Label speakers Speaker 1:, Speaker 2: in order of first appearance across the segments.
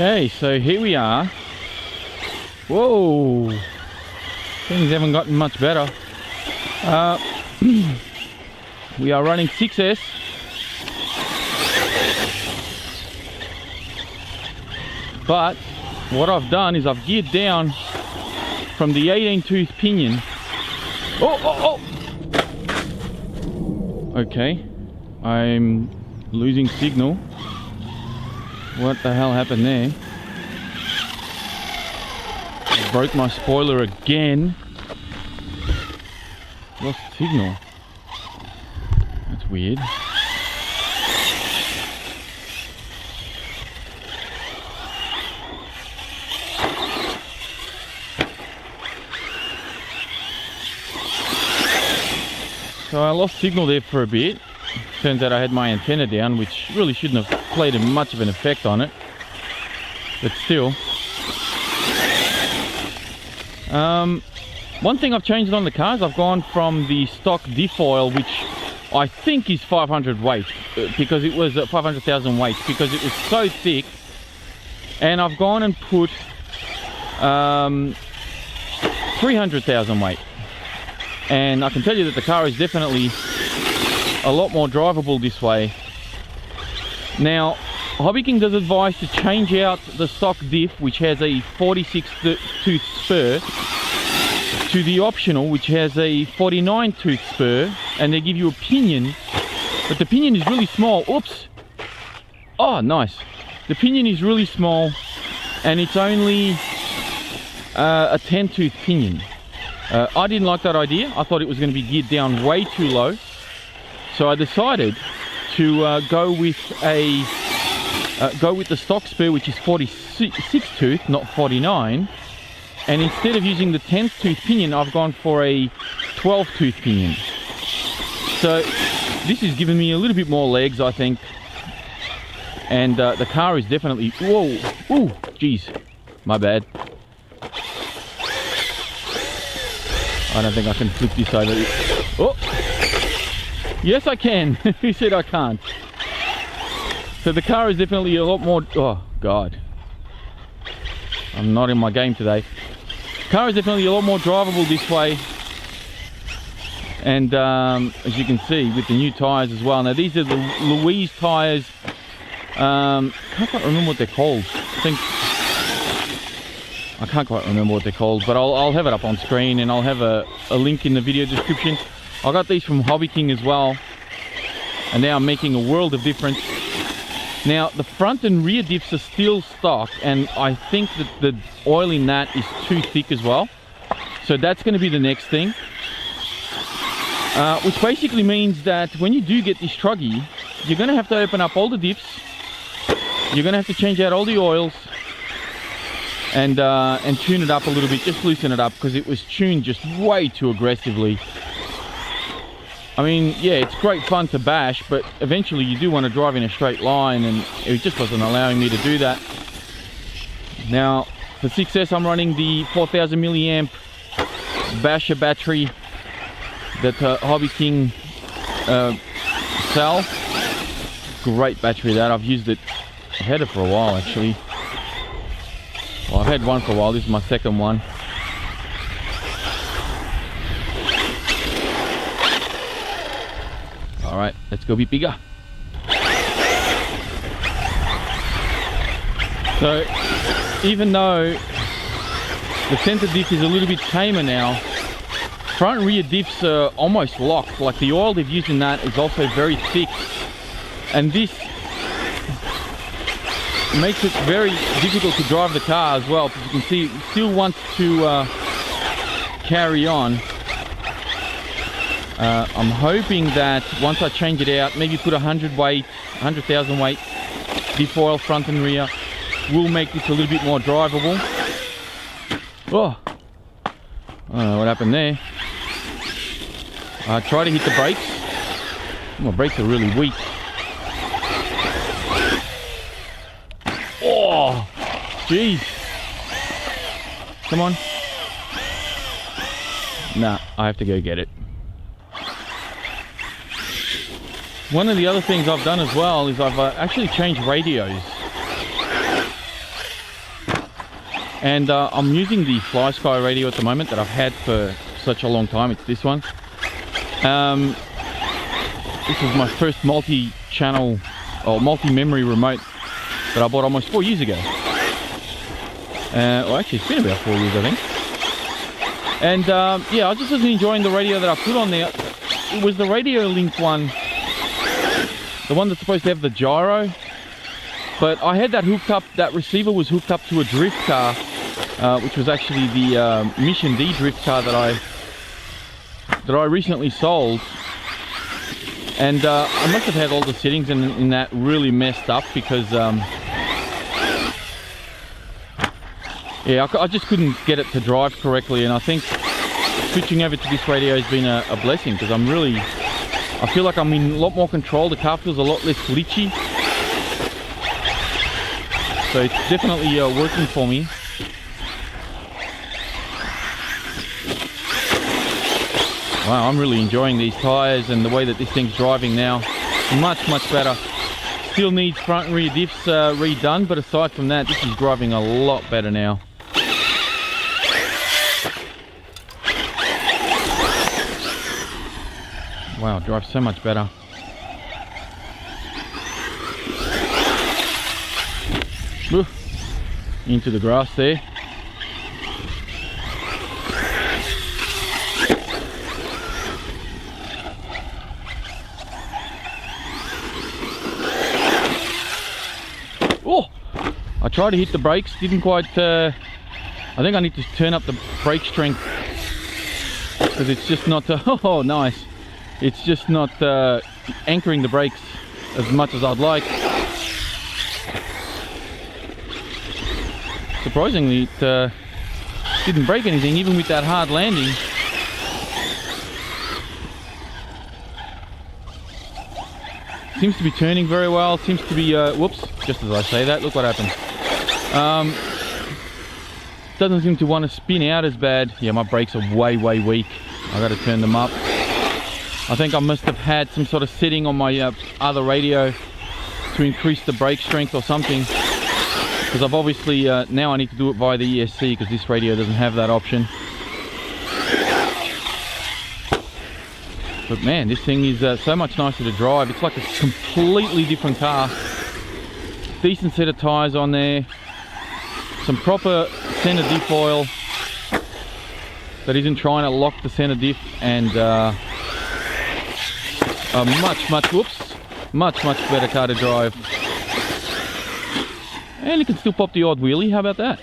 Speaker 1: Okay, so here we are. Whoa, things haven't gotten much better. We are running 6S. But what I've done is I've geared down from the 18 tooth pinion. Okay, I'm losing signal. What the hell happened there? I broke my spoiler again. Lost signal. That's weird. So I lost signal there for a bit. Turns out I had my antenna down, which really shouldn't have played much of an effect on it. But still. One thing I've changed on the cars, I've gone from the stock Diff oil, which I think is 500 weight, because it was 500,000 weight, because it was so thick. And I've gone and put 300,000 weight. And I can tell you that the car is definitely a lot more drivable this way. Now, Hobby King does advise to change out the stock Diff, which has a 46 tooth spur, to the optional, which has a 49 tooth spur, and they give you a pinion, but the pinion is really small. Oops! Oh, nice. The pinion is really small, and it's only a 10 tooth pinion. I didn't like that idea. I thought it was going to be geared down way too low. So I decided to go with the stock spur, which is 46 tooth, not 49. And instead of using the 10th tooth pinion, I've gone for a 12 tooth pinion. So this has given me a little bit more legs, I think. And the car is definitely... Whoa! Ooh! Geez. My bad. I don't think I can flip this over. Oh! Yes, I can. Who said I can't? So the car is definitely a lot more... Oh, God. I'm not in my game today. Car is definitely a lot more drivable this way. And as you can see, with the new tyres as well. Now, these are the Louise tyres. I can't quite remember what they're called. I can't quite remember what they're called, but I'll have it up on screen, and I'll have a link in the video description. I got these from Hobby King as well, and they are making a world of difference. Now, the front and rear diffs are still stock, and I think that the oil in that is too thick as well. So that's going to be the next thing. Which basically means that when you do get this Truggy, you're going to have to open up all the diffs. You're going to have to change out all the oils. And tune it up a little bit, just loosen it up, because it was tuned just way too aggressively. I mean, yeah, it's great fun to bash, but eventually you do want to drive in a straight line, and it just wasn't allowing me to do that. Now, for 6S, I'm running the 4000 milliamp basher battery that Hobby King sell. Great battery that. I've used it, I had it for a while actually. Well, I've had one for a while. This is my second one. Alright, let's go a bit bigger. So, even though the center diff is a little bit tamer now, front and rear diffs are almost locked. Like the oil they've used in that is also very thick. And this makes it very difficult to drive the car as well, because you can see it still wants to carry on. I'm hoping that once I change it out, maybe put 100,000 weight diff oil front and rear, will make this a little bit more drivable. Oh, I don't know what happened there. I try to hit the brakes. My brakes are really weak. Oh, jeez. Come on. Nah, I have to go get it. One of the other things I've done as well is I've actually changed radios. And I'm using the Fly Sky radio at the moment that I've had for such a long time. It's this one. This was my first multi-channel or multi-memory remote that I bought almost 4 years ago. Well, actually, it's been about 4 years, I think. And yeah, I just wasn't enjoying the radio that I put on there. It was the Radio Link one, the one that's supposed to have the gyro. But I had that hooked up, that receiver was hooked up to a drift car, which was actually the Mission D drift car that I recently sold. And I must have had all the settings in that really messed up because yeah, I just couldn't get it to drive correctly, and I think switching over to this radio has been a blessing, because I feel like I'm in a lot more control. The car feels a lot less glitchy, so it's definitely working for me. Wow, I'm really enjoying these tyres and the way that this thing's driving now. Much better. Still needs front and rear diffs redone, but aside from that, this is driving a lot better now. Wow, it drives so much better. Ooh, into the grass there. Oh, I tried to hit the brakes, didn't quite, I think I need to turn up the brake strength, because it's just not, oh nice, it's just not anchoring the brakes as much as I'd like. Surprisingly, it didn't break anything, even with that hard landing. Seems to be turning very well, seems to be, whoops, just as I say that, look what happened. Doesn't seem to want to spin out as bad. Yeah, my brakes are way weak. I got to turn them up. I think I must have had some sort of setting on my other radio to increase the brake strength or something, because I've obviously, now I need to do it via the ESC, because this radio doesn't have that option. But man, this thing is so much nicer to drive. It's like a completely different car. Decent set of tyres on there. Some proper centre diff oil that isn't trying to lock the centre diff, and a much better car to drive. And you can still pop the odd wheelie, how about that?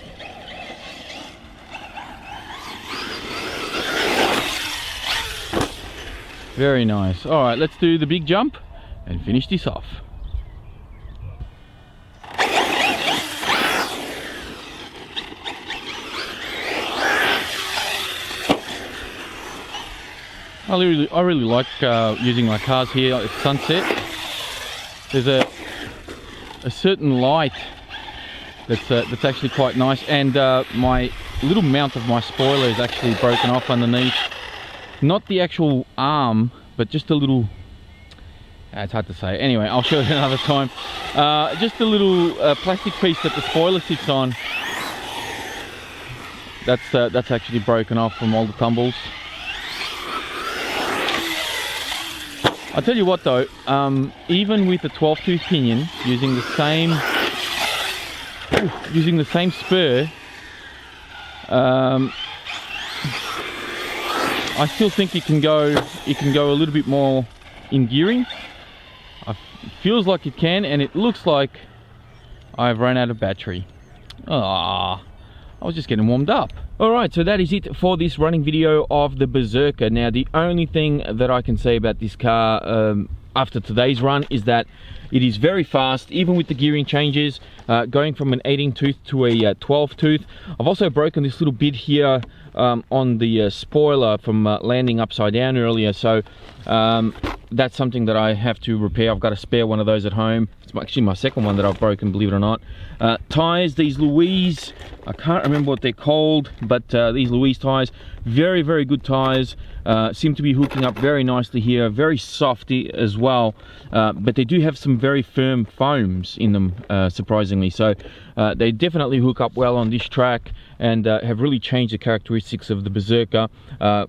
Speaker 1: Very nice. Alright, let's do the big jump and finish this off. I really like using my cars here at sunset. There's a certain light that's actually quite nice, and my little mount of my spoiler is actually broken off underneath. Not the actual arm, but just a little, it's hard to say. Anyway, I'll show it another time. Just a little plastic piece that the spoiler sits on. That's actually broken off from all the tumbles. I'll tell you what though, even with the 12-tooth pinion, using the same spur, I still think it can go a little bit more in gearing. It feels like it can, and it looks like I've run out of battery. Ah, I was just getting warmed up. Alright, so that is it for this running video of the Berserker. Now, the only thing that I can say about this car after today's run is that it is very fast, even with the gearing changes, going from an 18-tooth to a 12-tooth. I've also broken this little bit here on the spoiler from landing upside down earlier, so that's something that I have to repair. I've got a spare one of those at home. It's actually my second one that I've broken, believe it or not. Tyres, these Louise, I can't remember what they're called, but these Louise tyres, very good tyres. seem to be hooking up very nicely here, very softy as well, but they do have some very firm foams in them, surprisingly. So they definitely hook up well on this track, and have really changed the characteristics of the Berserker.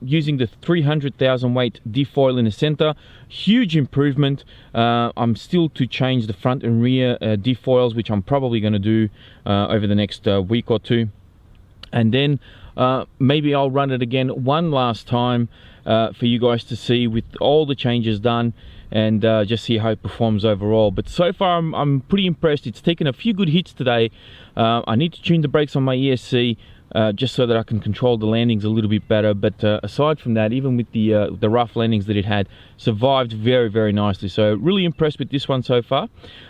Speaker 1: Using the 300,000 weight Diff foil in the center, huge improvement. I'm still to change the front and rear Diff foils, which I'm probably going to do over the next week or two, and then maybe I'll run it again one last time for you guys to see with all the changes done, and just see how it performs overall. But so far I'm pretty impressed. It's taken a few good hits today. I need to tune the brakes on my ESC just so that I can control the landings a little bit better, but aside from that, even with the rough landings that it had, survived very, very nicely. So really impressed with this one so far.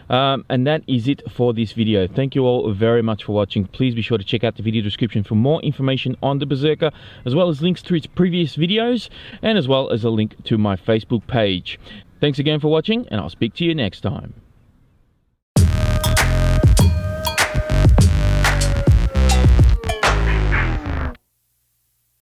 Speaker 1: And that is it for this video. Thank you all very much for watching. Please be sure to check out the video description for more information on the Berserker, as well as links to its previous videos, and as well as a link to my Facebook page. Thanks again for watching, and I'll speak to you next time.